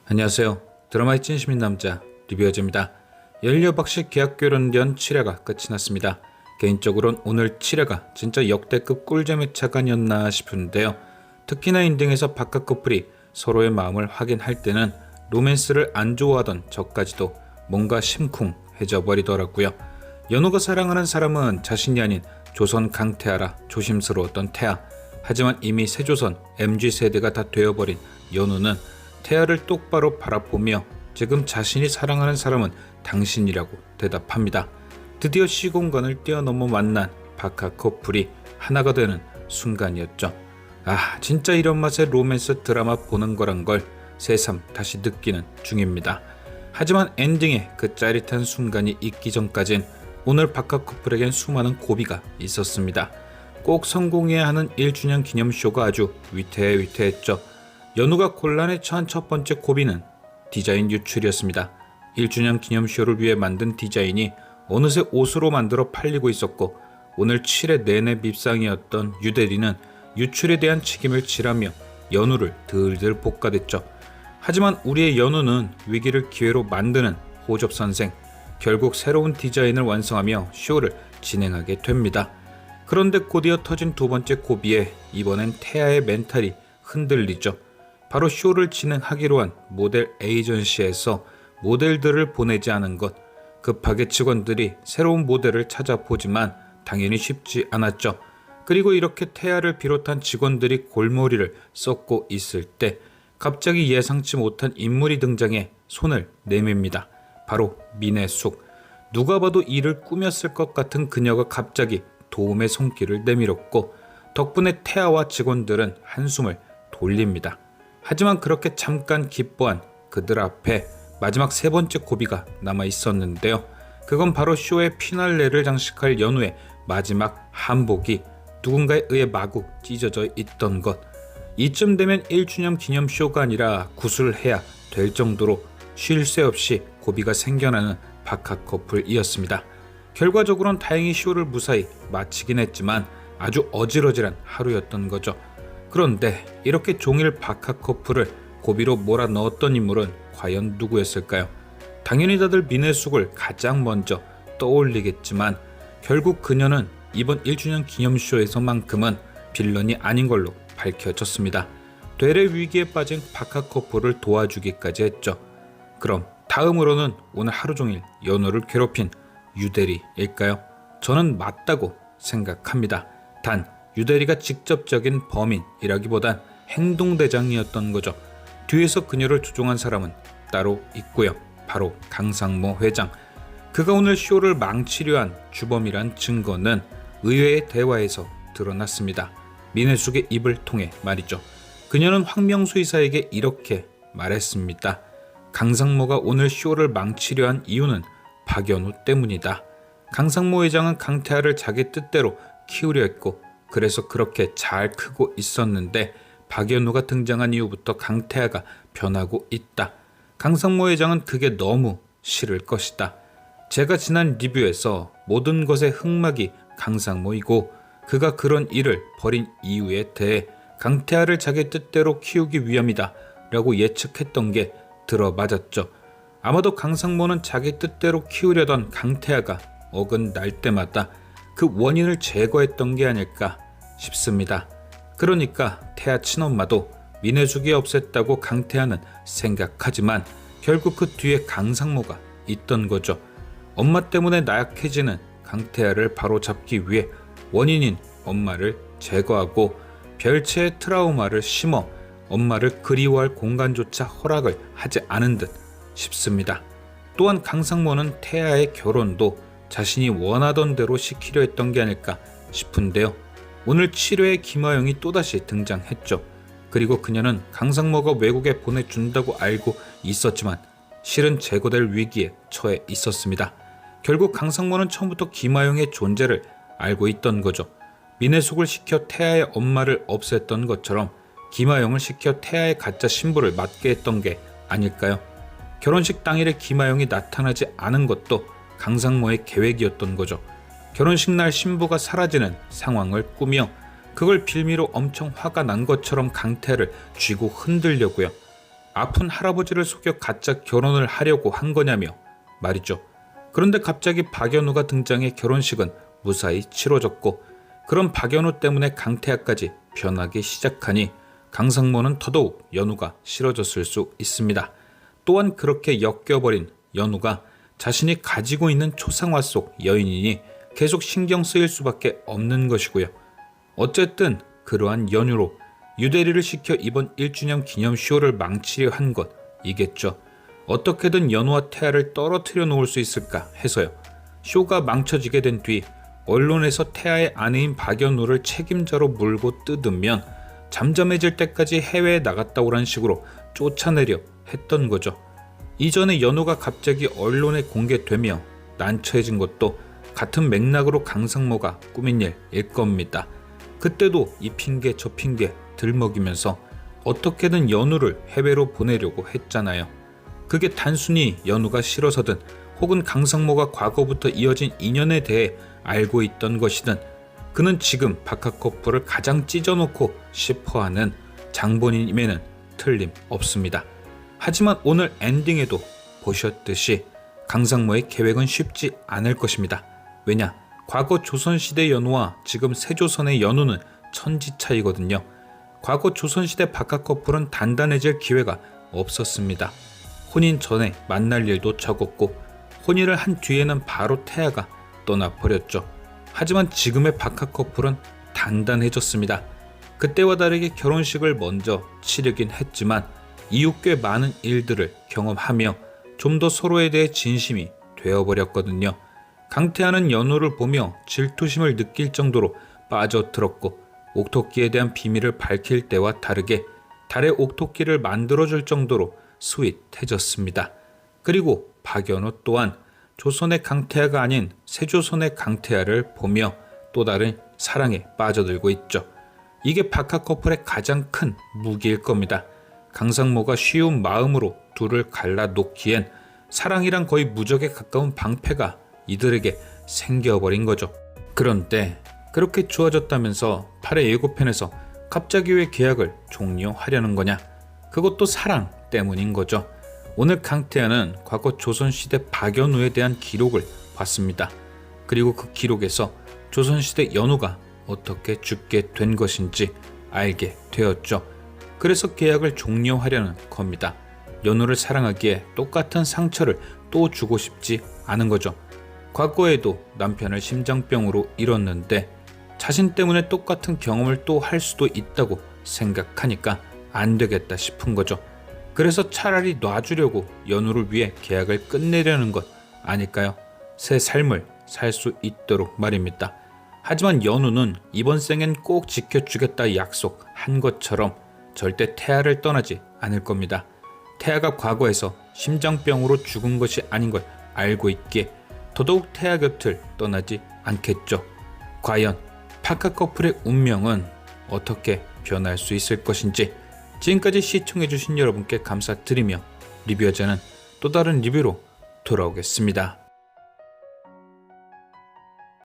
안녕하세요. 드라마의 찐시민 남자 리뷰어즈입니다. 연료박식 계약결혼전 7회가 끝이 났습니다. 개인적으로는 오늘 7회가 진짜 역대급 꿀잼의 차간이었나 싶은데요. 특히나 엔딩에서 바깥 커플이 서로의 마음을 확인할 때는 로맨스를 안 좋아하던 저까지도 뭔가 심쿵해져 버리더라고요. 연호가 사랑하는 사람은 자신이 아닌 조선 강태하라 조심스러웠던 태하. 하지만 이미 새조선 MZ세대가 다 되어버린 연호는 태아를 똑바로 바라보며 지금 자신이 사랑하는 사람은 당신이라고 대답합니다. 드디어 시공간을 뛰어넘어 만난 박하 커플이 하나가 되는 순간이었죠. 진짜 이런 맛의 로맨스 드라마 보는 거란 걸 새삼 다시 느끼는 중입니다. 하지만 엔딩에 그 짜릿한 순간이 있기 전까진 오늘 박하 커플에겐 수많은 고비가 있었습니다. 꼭 성공해야 하는 1주년 기념쇼가 아주 위태했죠. 연우가 곤란에 처한 첫 번째 고비는 디자인 유출이었습니다. 1주년 기념쇼를 위해 만든 디자인이 어느새 옷으로 만들어 팔리고 있었고 오늘 7회 내내 밉상이었던 유대리는 유출에 대한 책임을 지라며 연우를 들들 볶아댔죠. 하지만 우리의 연우는 위기를 기회로 만드는 호접선생, 결국 새로운 디자인을 완성하며 쇼를 진행하게 됩니다. 그런데 곧이어 터진 두 번째 고비에 이번엔 태아의 멘탈이 흔들리죠. 바로 쇼를 진행하기로 한 모델 에이전시에서 모델들을 보내지 않은 것. 급하게 직원들이 새로운 모델을 찾아보지만 당연히 쉽지 않았죠. 그리고 이렇게 태아를 비롯한 직원들이 골머리를 썩고 있을 때 갑자기 예상치 못한 인물이 등장해 손을 내밉니다. 바로 민혜숙. 누가 봐도 일을 꾸몄을 것 같은 그녀가 갑자기 도움의 손길을 내밀었고 덕분에 태아와 직원들은 한숨을 돌립니다. 하지만 그렇게 잠깐 기뻐한 그들 앞에 마지막 세 번째 고비가 남아 있었는데요. 그건 바로 쇼의 피날레를 장식할 연우의 마지막 한복이 누군가에 의해 마구 찢어져 있던 것. 이쯤 되면 1주년 기념쇼가 아니라 구술해야 될 정도로 쉴 새 없이 고비가 생겨나는 박하 커플이었습니다. 결과적으로는 다행히 쇼를 무사히 마치긴 했지만 아주 어질어질한 하루였던 거죠. 그런데 이렇게 종일 박하 커플을 고비로 몰아넣었던 인물은 과연 누구였을까요? 당연히 다들 민혜숙을 가장 먼저 떠올리겠지만 결국 그녀는 이번 1주년 기념쇼에서만큼은 빌런이 아닌 걸로 밝혀졌습니다. 되레 위기에 빠진 박하 커플을 도와주기까지 했죠. 그럼 다음으로는 오늘 하루 종일 연호를 괴롭힌 유대리일까요? 저는 맞다고 생각합니다. 단 유대리가 직접적인 범인이라기보단 행동대장이었던 거죠. 뒤에서 그녀를 조종한 사람은 따로 있고요. 바로 강상모 회장. 그가 오늘 쇼를 망치려 한 주범이란 증거는 의회의 대화에서 드러났습니다. 민혜숙의 입을 통해 말이죠. 그녀는 황명수 이사에게 이렇게 말했습니다. 강상모가 오늘 쇼를 망치려 한 이유는 박연우 때문이다. 강상모 회장은 강태하를 자기 뜻대로 키우려 했고 그래서 그렇게 잘 크고 있었는데 박연우가 등장한 이후부터 강태하가 변하고 있다. 강상모 회장은 그게 너무 싫을 것이다. 제가 지난 리뷰에서 모든 것의 흑막이 강상모이고 그가 그런 일을 벌인 이유에 대해 강태하를 자기 뜻대로 키우기 위함이다 라고 예측했던 게 들어맞았죠. 아마도 강상모는 자기 뜻대로 키우려던 강태하가 어긋날 때마다 그 원인을 제거했던 게 아닐까 싶습니다. 그러니까 태아 친엄마도 민혜숙이 없앴다고 강태하는 생각하지만 결국 그 뒤에 강상모가 있던 거죠. 엄마 때문에 나약해지는 강태하를 바로잡기 위해 원인인 엄마를 제거하고 별채의 트라우마를 심어 엄마를 그리워할 공간조차 허락을 하지 않은 듯 싶습니다. 또한 강상모는 태아의 결혼도 자신이 원하던 대로 시키려 했던 게 아닐까 싶은데요. 오늘 7회에 김하영이 또다시 등장했죠. 그리고 그녀는 강상모가 외국에 보내준다고 알고 있었지만 실은 제거될 위기에 처해 있었습니다. 결국 강상모는 처음부터 김하영의 존재를 알고 있던 거죠. 민혜숙을 시켜 태아의 엄마를 없앴던 것처럼 김하영을 시켜 태아의 가짜 신부를 맡게 했던 게 아닐까요? 결혼식 당일에 김하영이 나타나지 않은 것도 강상모의 계획이었던 거죠. 결혼식 날 신부가 사라지는 상황을 꾸며 그걸 빌미로 엄청 화가 난 것처럼 강태를 쥐고 흔들려고요. 아픈 할아버지를 속여 가짜 결혼을 하려고 한 거냐며 말이죠. 그런데 갑자기 박연우가 등장해 결혼식은 무사히 치러졌고 그런 박연우 때문에 강태하까지 변하기 시작하니 강상모는 더더욱 연우가 싫어졌을 수 있습니다. 또한 그렇게 엮여버린 연우가 자신이 가지고 있는 초상화 속 여인이니 계속 신경 쓰일 수밖에 없는 것이고요. 어쨌든 그러한 연유로 유대리를 시켜 이번 1주년 기념 쇼를 망치려 한 것이겠죠. 어떻게든 연우와 태아를 떨어뜨려 놓을 수 있을까 해서요. 쇼가 망쳐지게 된 뒤 언론에서 태아의 아내인 박연우를 책임자로 물고 뜯으면 잠잠해질 때까지 해외에 나갔다 오란 식으로 쫓아내려 했던 거죠. 이전에 연우가 갑자기 언론에 공개되며 난처해진 것도 같은 맥락으로 강상모가 꾸민 일일 겁니다. 그때도 이 핑계 저 핑계 들먹이면서 어떻게든 연우를 해외로 보내려고 했잖아요. 그게 단순히 연우가 싫어서든 혹은 강상모가 과거부터 이어진 인연에 대해 알고 있던 것이든 그는 지금 박하 커플을 가장 찢어놓고 싶어하는 장본인임에는 틀림없습니다. 하지만 오늘 엔딩에도 보셨듯이 강상모의 계획은 쉽지 않을 것입니다. 왜냐? 과거 조선시대 연우와 지금 세조선의 연우는 천지 차이거든요. 과거 조선시대 박하 커플은 단단해질 기회가 없었습니다. 혼인 전에 만날 일도 적었고 혼인을 한 뒤에는 바로 태아가 떠나버렸죠. 하지만 지금의 박하 커플은 단단해졌습니다. 그때와 다르게 결혼식을 먼저 치르긴 했지만 이후 꽤 많은 일들을 경험하며 좀 더 서로에 대해 진심이 되어버렸거든요. 강태하는 연우를 보며 질투심을 느낄 정도로 빠져들었고 옥토끼에 대한 비밀을 밝힐 때와 다르게 달의 옥토끼를 만들어줄 정도로 스윗해졌습니다. 그리고 박연우 또한 조선의 강태하가 아닌 세조선의 강태하를 보며 또 다른 사랑에 빠져들고 있죠. 이게 박하 커플의 가장 큰 무기일 겁니다. 강상모가 쉬운 마음으로 둘을 갈라놓기엔 사랑이란 거의 무적에 가까운 방패가 이들에게 생겨버린 거죠. 그런데 그렇게 좋아졌다면서 8회 예고편에서 갑자기 왜 계약을 종료하려는 거냐? 그것도 사랑 때문인 거죠. 오늘 강태하는 과거 조선시대 박연우에 대한 기록을 봤습니다. 그리고 그 기록에서 조선시대 연우가 어떻게 죽게 된 것인지 알게 되었죠. 그래서 계약을 종료하려는 겁니다. 연우를 사랑하기에 똑같은 상처를 또 주고 싶지 않은 거죠. 과거에도 남편을 심장병으로 잃었는데 자신 때문에 똑같은 경험을 또 할 수도 있다고 생각하니까 안 되겠다 싶은 거죠. 그래서 차라리 놔주려고 연우를 위해 계약을 끝내려는 것 아닐까요? 새 삶을 살 수 있도록 말입니다. 하지만 연우는 이번 생엔 꼭 지켜주겠다 약속한 것처럼 절대 태아를 떠나지 않을 겁니다. 태아가 과거에서 심장병으로 죽은 것이 아닌 걸 알고 있기에 더더욱 태아 곁을 떠나지 않겠죠. 과연 박하 커플의 운명은 어떻게 변할 수 있을 것인지 지금까지 시청해주신 여러분께 감사드리며 리뷰어자는 또 다른 리뷰로 돌아오겠습니다.